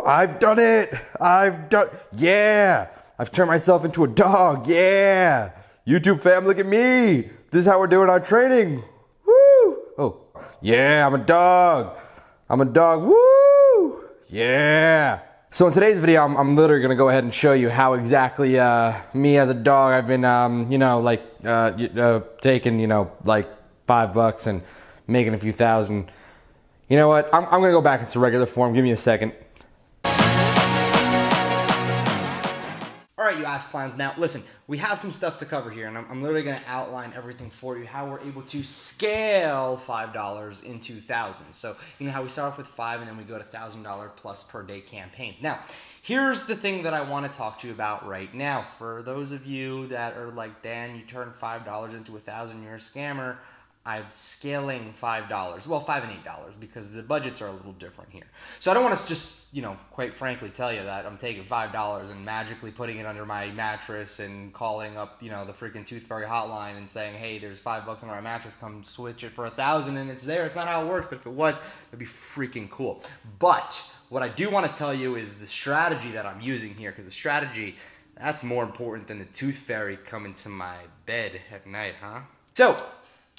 I've done it. Yeah. I've turned myself into a dog. Yeah. YouTube fam, look at me. This is how we're doing our training. Woo. Oh, yeah, I'm a dog. Woo. Yeah. So in today's video, I'm literally gonna go ahead and show you how exactly me as a dog, I've been, taking, like $5 and making a few thousand. You know what? I'm gonna go back into regular form. Give me a second. All right, you ass clowns. Now, listen, we have some stuff to cover here, and I'm literally going to outline everything for you, how we're able to scale $5 into thousands. So, you know how we start off with 5 and then we go to $1,000 plus per day campaigns. Now, here's the thing that I want to talk to you about right now. For those of you that are like, Dan, you turned $5 into 1,000, you're a scammer. I'm scaling $5, well, $5 and $8 because the budgets are a little different here. So I don't want to just, quite frankly tell you that I'm taking $5 and magically putting it under my mattress and calling up, the freaking Tooth Fairy hotline and saying, hey, there's $5 under my mattress, come switch it for 1,000 and it's there. It's not how it works, but if it was, it'd be freaking cool. But what I do want to tell you is the strategy that I'm using here, because the strategy, that's more important than the Tooth Fairy coming to my bed at night, huh? So,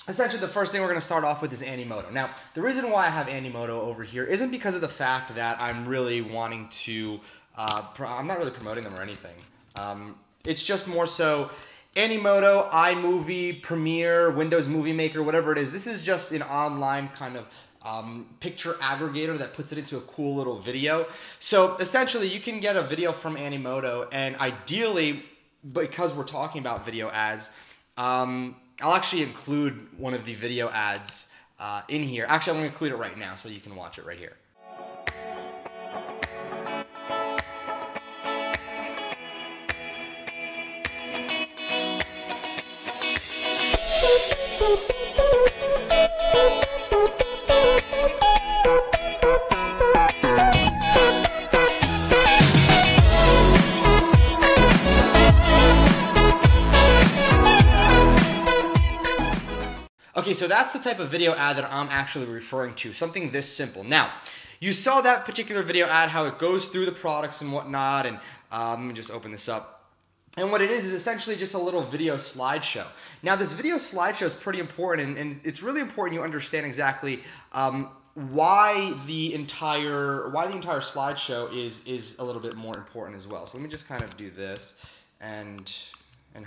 essentially, the first thing we're going to start off with is Animoto. Now, the reason why I have Animoto over here isn't because of the fact that I'm really wanting to, I'm not really promoting them or anything. It's just more so Animoto, iMovie, Premiere, Windows Movie Maker, whatever it is. This is just an online kind of picture aggregator that puts it into a cool little video. So essentially, you can get a video from Animoto, and ideally, because we're talking about video ads, I'll actually include one of the video ads in here. Actually, I'm going to include it right now so you can watch it right here. Okay, so that's the type of video ad that I'm actually referring to, something this simple. Now, you saw that particular video ad, how it goes through the products and whatnot, and let me just open this up. And what it is essentially just a little video slideshow. Now, this video slideshow is pretty important, and it's really important you understand exactly why the entire slideshow is a little bit more important as well. So let me just kind of do this and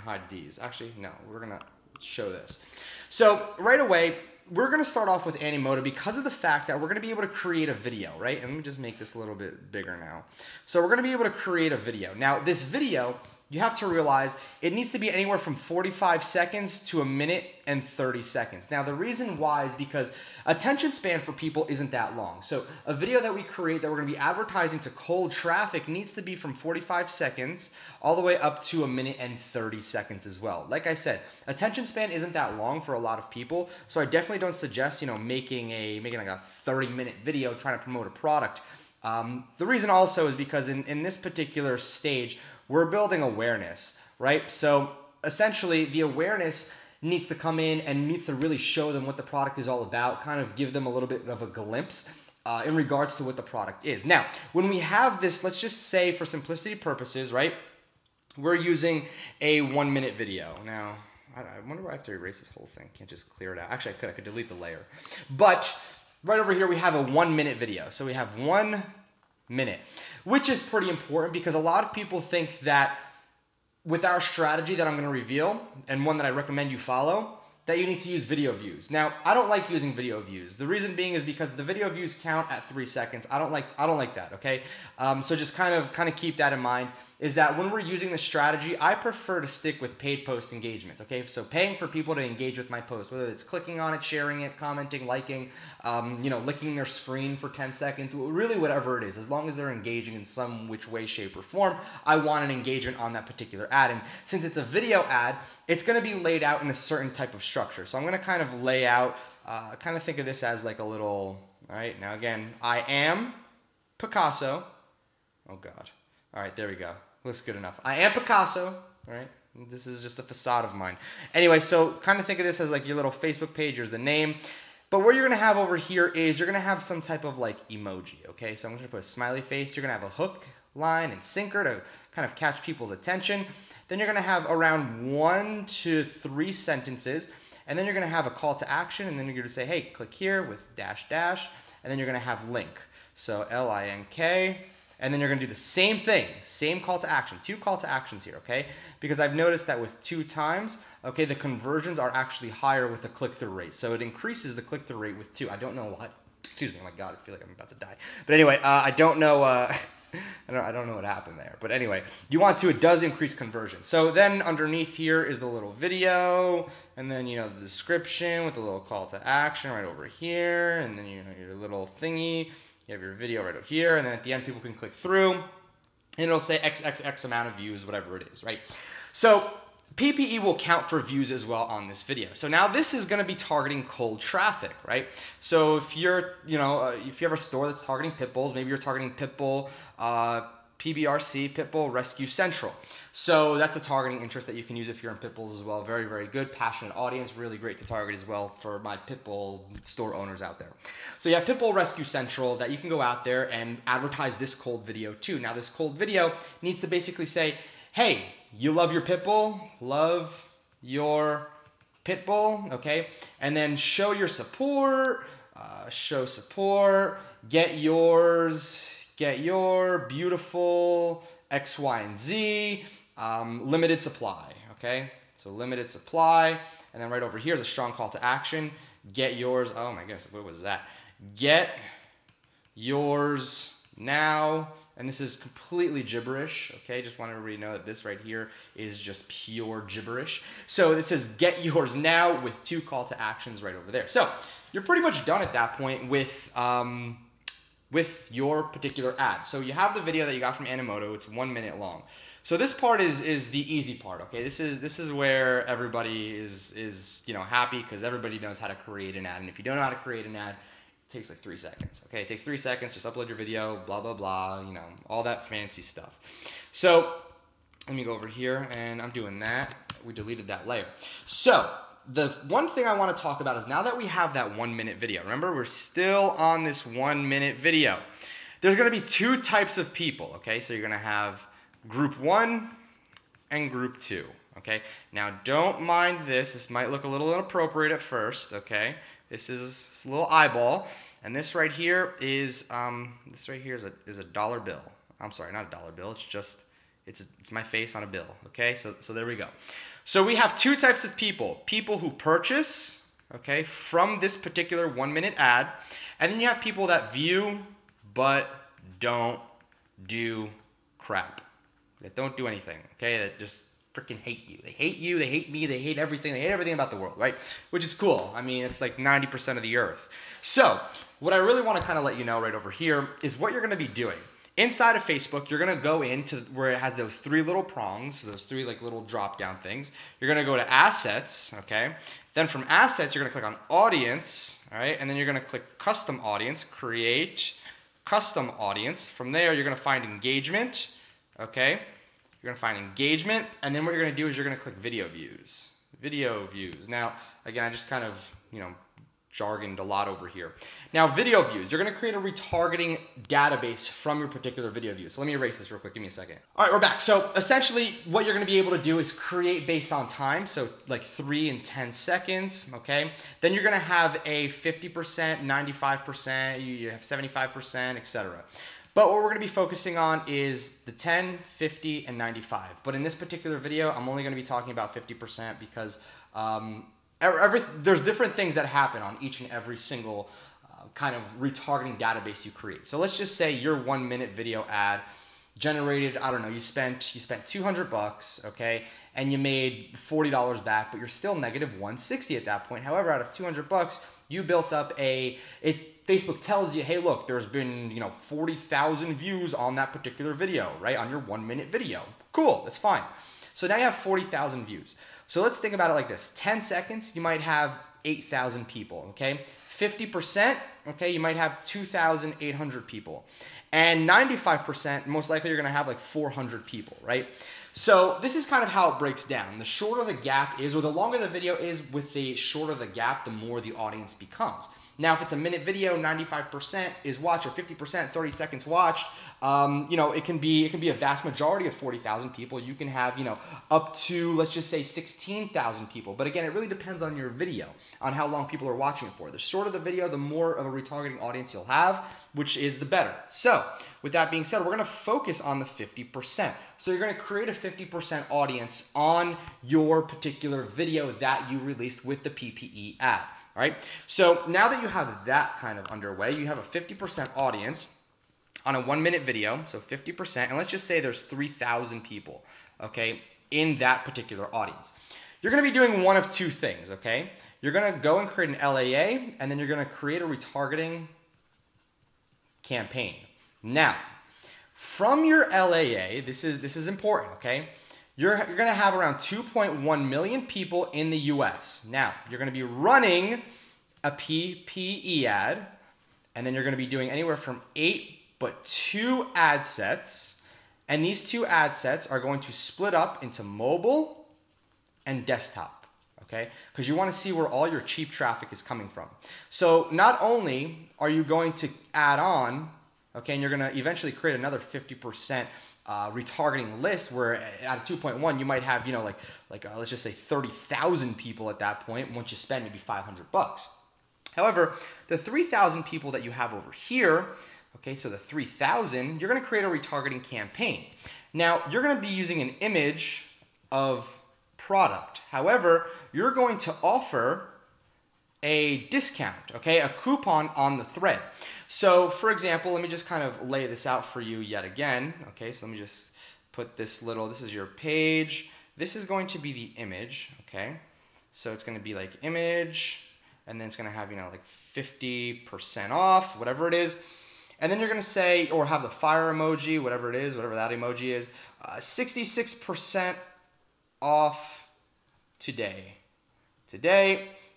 hide these. Actually, no, we're gonna show this. So right away, we're going to start off with Animoto because of the fact that we're going to be able to create a video, right? And let me just make this a little bit bigger now. So we're going to be able to create a video. Now, this video, you have to realize it needs to be anywhere from 45 seconds to 1 minute and 30 seconds. Now, the reason why is because attention span for people isn't that long. So a video that we create that we're going to be advertising to cold traffic needs to be from 45 seconds all the way up to 1 minute and 30 seconds as well. Like I said, attention span isn't that long for a lot of people. So I definitely don't suggest, making like a 30-minute video trying to promote a product. The reason also is because in this particular stage, we're building awareness, right? So essentially, the awareness needs to come in and needs to really show them what the product is all about, kind of give them a little bit of a glimpse in regards to what the product is. Now, when we have this, let's just say for simplicity purposes, right? We're using a 1-minute video. Now, I wonder why I have to erase this whole thing. Can't just clear it out. Actually, I could delete the layer. But right over here, we have a 1-minute video. So we have 1 minute, which is pretty important because a lot of people think that with our strategy that I'm going to reveal, and one that I recommend you follow, that you need to use video views. Now, I don't like using video views. The reason being is because the video views count at 3 seconds. I don't like that, okay? So just kind of keep that in mind, is that when we're using this strategy, I prefer to stick with paid post engagements, okay? So paying for people to engage with my post, whether it's clicking on it, sharing it, commenting, liking, licking their screen for 10 seconds, really whatever it is, as long as they're engaging in some which way, shape, or form, I want an engagement on that particular ad. And since it's a video ad, it's gonna be laid out in a certain type of structure. So I'm gonna kind of lay out, kind of think of this as like a little, all right, now again, I am Picasso. Oh God. All right, there we go. Looks good enough. I am Picasso, all right? This is just a facade of mine. Anyway, so kind of think of this as like your little Facebook page. Here's the name. But what you're gonna have over here is you're gonna have some type of like emoji, okay? So I'm gonna put a smiley face. You're gonna have a hook, line, and sinker to kind of catch people's attention. Then you're gonna have around 1 to 3 sentences, and then you're gonna have a call to action, and then you're gonna say, hey, click here with dash dash, and then you're gonna have link. So L-I-N-K, and then you're gonna do the same thing, same call to action, 2 call to actions here, okay? Because I've noticed that with 2 times, okay, the conversions are actually higher with the click-through rate. So it increases the click-through rate with 2. I don't know what, excuse me, oh my God, I feel like I'm about to die. But anyway, I don't know, I don't know what happened there. But anyway, you want to, it does increase conversion. So then underneath here is the little video, and then, you know, the description with the little call to action right over here, and then, you know, your little thingy. You have your video right over here, and then at the end, people can click through, and it'll say XXX amount of views, whatever it is, right? So PPE will count for views as well on this video. So now this is gonna be targeting cold traffic, right? So if you're, you know, if you have a store that's targeting pit bulls, maybe you're targeting Pitbull, PBRC, Pitbull Rescue Central. So that's a targeting interest that you can use if you're in pit bulls as well. Very, very good, passionate audience, really great to target as well for my pit bull store owners out there. So you have Pitbull Rescue Central that you can go out there and advertise this cold video too. Now this cold video needs to basically say, hey, you love your pit bull, love your pit bull, okay? And then show your support, get your beautiful X, Y, and Z, limited supply, okay? So limited supply, and then right over here is a strong call to action. Get yours, oh my goodness, what was that? Get yours now. And this is completely gibberish, okay? Just want everybody to know that this right here is just pure gibberish. So it says get yours now with 2 call to actions right over there. So you're pretty much done at that point with your particular ad. So you have the video that you got from Animoto. It's 1 minute long. So this part is the easy part, okay? This is where everybody is you know, happy because everybody knows how to create an ad. And if you don't know how to create an ad, it takes like 3 seconds, okay? It takes 3 seconds, just upload your video, blah, blah, blah, you know, all that fancy stuff. So let me go over here, and I'm doing that. We deleted that layer. So the one thing I want to talk about is now that we have that 1 minute video, remember, we're still on this 1 minute video. There's going to be 2 types of people, okay? So you're going to have group 1 and group 2, okay? Now don't mind this. This might look a little inappropriate at first, okay? This is a little eyeball, and this right here is a dollar bill. I'm sorry, not a dollar bill. It's just it's my face on a bill. Okay, so there we go. So we have 2 types of people: people who purchase, okay, from this particular 1 minute ad, and then you have people that view but don't do crap. That don't do anything. Okay, that just freaking hate you. They hate you, they hate me, they hate everything about the world, right? Which is cool. I mean, it's like 90% of the earth. So what I really want to kind of let you know right over here is what you're going to be doing. Inside of Facebook, you're going to go into where it has those 3 little prongs, those 3 like little drop down things. You're going to go to assets, okay? Then from assets, you're going to click on audience, all right? And then you're going to click custom audience, create custom audience. From there, you're going to find engagement, okay? You're going to find engagement, and then what you're going to do is you're going to click video views. Video views. Now, again, I just kind of, you know, jargoned a lot over here. Now, video views. You're going to create a retargeting database from your particular video views. So let me erase this real quick. Give me a second. All right, we're back. So essentially, what you're going to be able to do is create based on time. So like 3 and 10 seconds, okay? Then you're going to have a 50%, 95%, you have 75%, etc. But what we're going to be focusing on is the 10, 50, and 95. But in this particular video, I'm only going to be talking about 50% because there's different things that happen on each and every single kind of retargeting database you create. So let's just say your 1 minute video ad generated, I don't know, you spent $200, okay, and you made $40 back, but you're still negative $160 at that point. However, out of $200, you built up Facebook tells you, hey, look, there's been, you know, 40,000 views on that particular video, right? On your 1 minute video. Cool, that's fine. So now you have 40,000 views. So let's think about it like this. 10 seconds, you might have 8,000 people, okay? 50%, okay, you might have 2,800 people. And 95%, most likely you're gonna have like 400 people, right? So this is kind of how it breaks down. The shorter the gap is, or the longer the video is, with the shorter the gap, the more the audience becomes. Now, if it's a minute video, 95% is watched, or 50%, 30 seconds watched, you know, it can be a vast majority of 40,000 people. You can have, you know, up to, let's just say 16,000 people. But again, it really depends on your video, on how long people are watching it for. The shorter the video, the more of a retargeting audience you'll have, which is the better. So with that being said, we're going to focus on the 50%. So you're going to create a 50% audience on your particular video that you released with the PPE ad. All right. So now that you have that kind of underway, you have a 50% audience on a 1 minute video. So 50%, and let's just say there's 3,000 people, okay, in that particular audience. You're going to be doing one of two things, okay? You're going to go and create an LAA, and then you're going to create a retargeting campaign. Now, from your LAA, this is important, okay? You're going to have around 2.1 million people in the US. Now, you're going to be running a PPE ad, and then you're going to be doing anywhere from 8 but 2 ad sets, and these 2 ad sets are going to split up into mobile and desktop, okay? Because you want to see where all your cheap traffic is coming from. So not only are you going to add on, okay, and you're going to eventually create another 50% retargeting list where at 2.1 you might have, you know, let's just say 30,000 people at that point once you spend maybe $500. However, the 3,000 people that you have over here, okay, so the 3,000, you're going to create a retargeting campaign. Now, you're going to be using an image of product. However, you're going to offer a discount, okay, a coupon on the thread. So, for example, let me just kind of lay this out for you yet again. Okay, so let me just put this is your page. This is going to be the image, okay? So it's going to be like image, and then it's going to have, you know, like 50% off, whatever it is. And then you're going to say, or have the fire emoji, whatever it is, whatever that emoji is, 66% off today.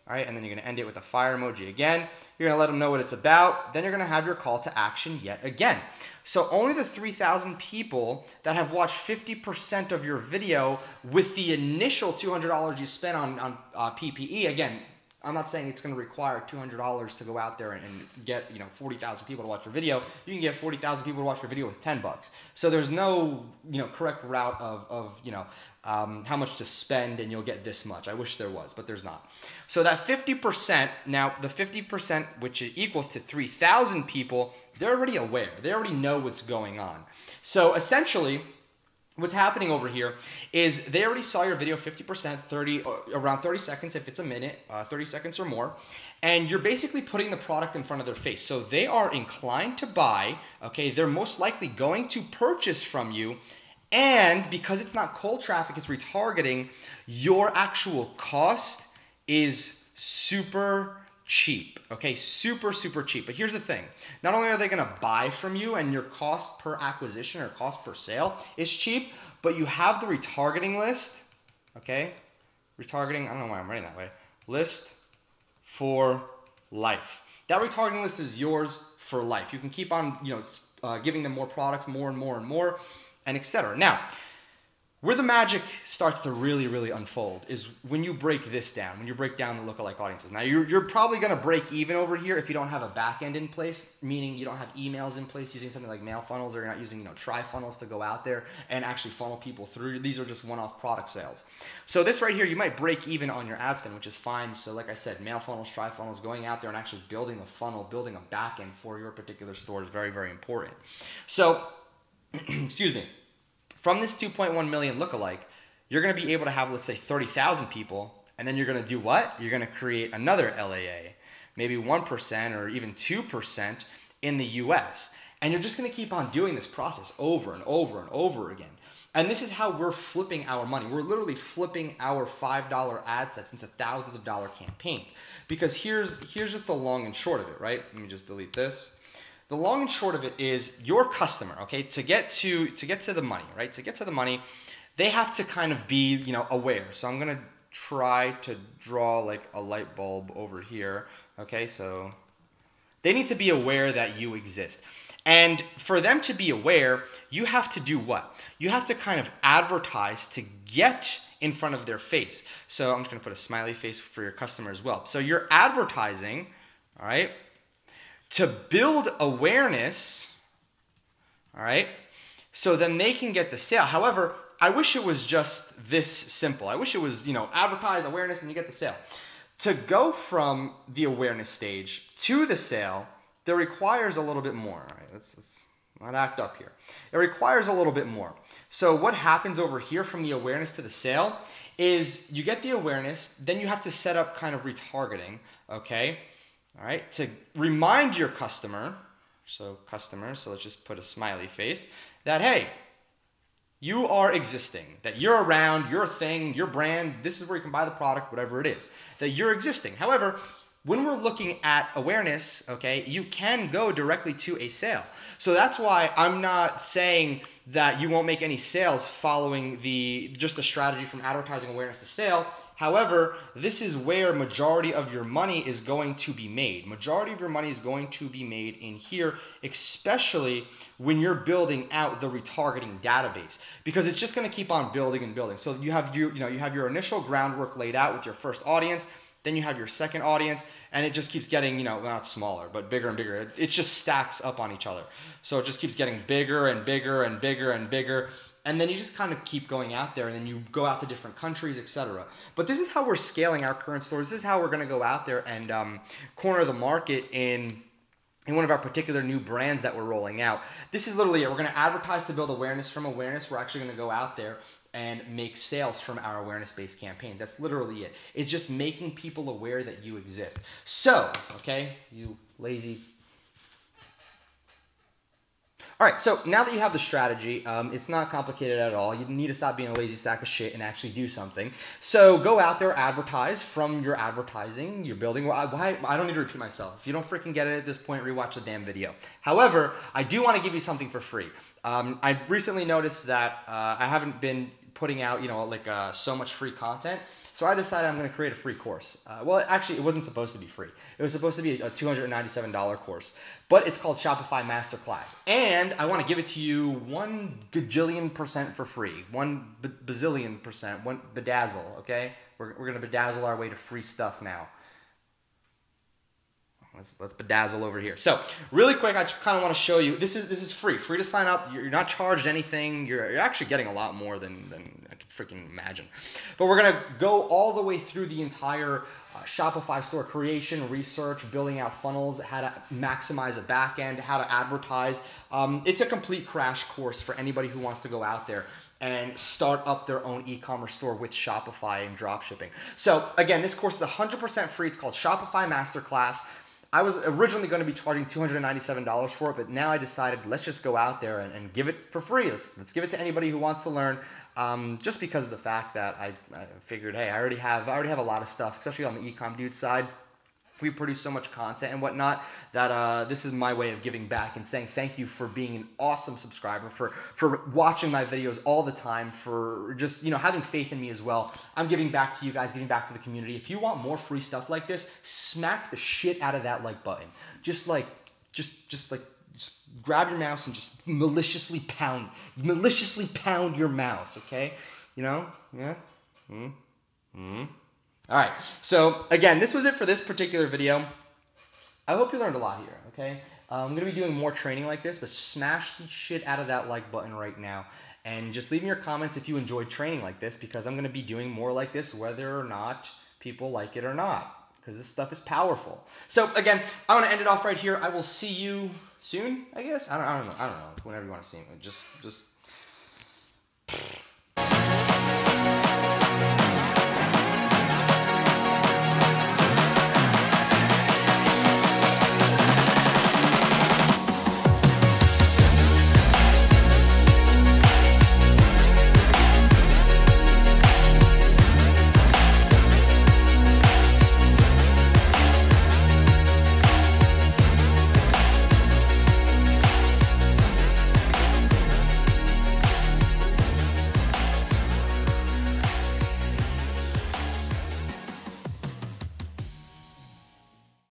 All right, and then you're going to end it with a fire emoji again. You're going to let them know what it's about. Then you're going to have your call to action yet again. So only the 3,000 people that have watched 50% of your video with the initial $200 you spent on PPE, again, I'm not saying it's going to require $200 to go out there and get, you know, 40,000 people to watch your video. You can get 40,000 people to watch your video with $10. So there's no, you know, correct route of you know, how much to spend and you'll get this much. I wish there was, but there's not. So that 50%, now the 50%, which equals to 3,000 people, they're already aware. They already know what's going on. So essentially, what's happening over here is they already saw your video 50%, around 30 seconds if it's a minute, 30 seconds or more, and you're basically putting the product in front of their face. So they are inclined to buy, okay? They're most likely going to purchase from you, and because it's not cold traffic, it's retargeting, your actual cost is super cheap, okay? Super, super cheap. But here's the thing. Not only are they going to buy from you and your cost per acquisition or cost per sale is cheap, but you have the retargeting list, okay? Retargeting, I don't know why I'm writing that way. List for life. That retargeting list is yours for life. You can keep on, you know, giving them more products, more and more and more, and etc. Now, where the magic starts to really, really unfold is when you break this down, when you break down the lookalike audiences. Now, you're probably going to break even over here if you don't have a back end in place, meaning you don't have emails in place using something like mail funnels, or you're not using, you know, tri-funnels to go out there and actually funnel people through. These are just one-off product sales. So this right here, you might break even on your ad spend, which is fine. So like I said, mail funnels, tri-funnels, going out there and actually building a funnel, building a back end for your particular store is very, very important. So, excuse me. From this 2.1 million lookalike, you're going to be able to have, let's say, 30,000 people, and then you're going to do what? You're going to create another LAA, maybe 1% or even 2% in the US. And you're just going to keep on doing this process over and over and over again. And this is how we're flipping our money. We're literally flipping our $5 ad sets into thousands of dollar campaigns. Because here's just the long and short of it, right? Let me just delete this. The long and short of it is your customer, okay, to get to the money, right? To get to the money, they have to kind of be, you know, aware. So I'm going to try to draw like a light bulb over here, okay? So they need to be aware that you exist. And for them to be aware, you have to do what? You have to kind of advertise to get in front of their face. So I'm just going to put a smiley face for your customer as well. So you're advertising, all right, to build awareness, all right, so then they can get the sale. However, I wish it was just this simple. I wish it was, you know, advertise awareness and you get the sale. To go from the awareness stage to the sale, that requires a little bit more. All right, let's not act up here. It requires a little bit more. So what happens over here from the awareness to the sale is you get the awareness, then you have to set up kind of retargeting, okay? All right, to remind your customer, so let's just put a smiley face, that hey, you are existing, that you're around, you're a thing, your brand, this is where you can buy the product, whatever it is, that you're existing. However, when we're looking at awareness, okay, you can go directly to a sale. So that's why I'm not saying that you won't make any sales following just the strategy from advertising awareness to sale. However, this is where majority of your money is going to be made. Majority of your money is going to be made in here, especially when you're building out the retargeting database, because it's just going to keep on building and building. So you have you have your initial groundwork laid out with your first audience. Then you have your second audience, and it just keeps getting, you know, not smaller, but bigger and bigger. It just stacks up on each other. So it just keeps getting bigger and bigger and bigger and bigger. And then you just kind of keep going out there, and then you go out to different countries, etc. But this is how we're scaling our current stores. This is how we're going to go out there and corner the market in one of our particular new brands that we're rolling out. This is literally it. We're going to advertise to build awareness. From awareness, we're actually going to go out there and make sales from our awareness-based campaigns. That's literally it. It's just making people aware that you exist. So, okay, you lazy. All right, so now that you have the strategy, it's not complicated at all. You need to stop being a lazy sack of shit and actually do something. So go out there, advertise from your advertising. You're building. I don't need to repeat myself. If you don't freaking get it at this point, rewatch the damn video. However, I do want to give you something for free. I recently noticed that I haven't been putting out, so much free content. So I decided I'm going to create a free course. Well, actually, it wasn't supposed to be free. It was supposed to be a $297 course, but it's called Shopify Masterclass. And I want to give it to you 1 gajillion% for free, 1 bazillion%, 1 bedazzle, okay? We're going to bedazzle our way to free stuff now. Let's bedazzle over here. So really quick, I just kind of want to show you, this is free to sign up. You're not charged anything. You're actually getting a lot more than I could freaking imagine. But we're going to go all the way through the entire Shopify store creation, research, building out funnels, how to maximize a back end, how to advertise. It's a complete crash course for anybody who wants to go out there and start up their own e-commerce store with Shopify and dropshipping. So again, this course is 100% free. It's called Shopify Masterclass. I was originally going to be charging $297 for it, but now I decided let's just go out there and give it for free. Let's give it to anybody who wants to learn. Just because of the fact that I figured, hey, I already have a lot of stuff, especially on the e-com dude side. We produce so much content and whatnot that this is my way of giving back and saying thank you for being an awesome subscriber, for watching my videos all the time, for just having faith in me as well. I'm giving back to you guys, giving back to the community. If you want more free stuff like this, smack the shit out of that like button. Just grab your mouse and just maliciously pound your mouse. Okay, yeah. All right, so again, this was it for this particular video. I hope you learned a lot here, okay? I'm going to be doing more training like this, but smash the shit out of that like button right now. And just leave me your comments if you enjoyed training like this, because I'm going to be doing more like this whether or not people like it or not, because this stuff is powerful. So again, I want to end it off right here. I will see you soon, I guess. I don't know. Whenever you want to see me. Just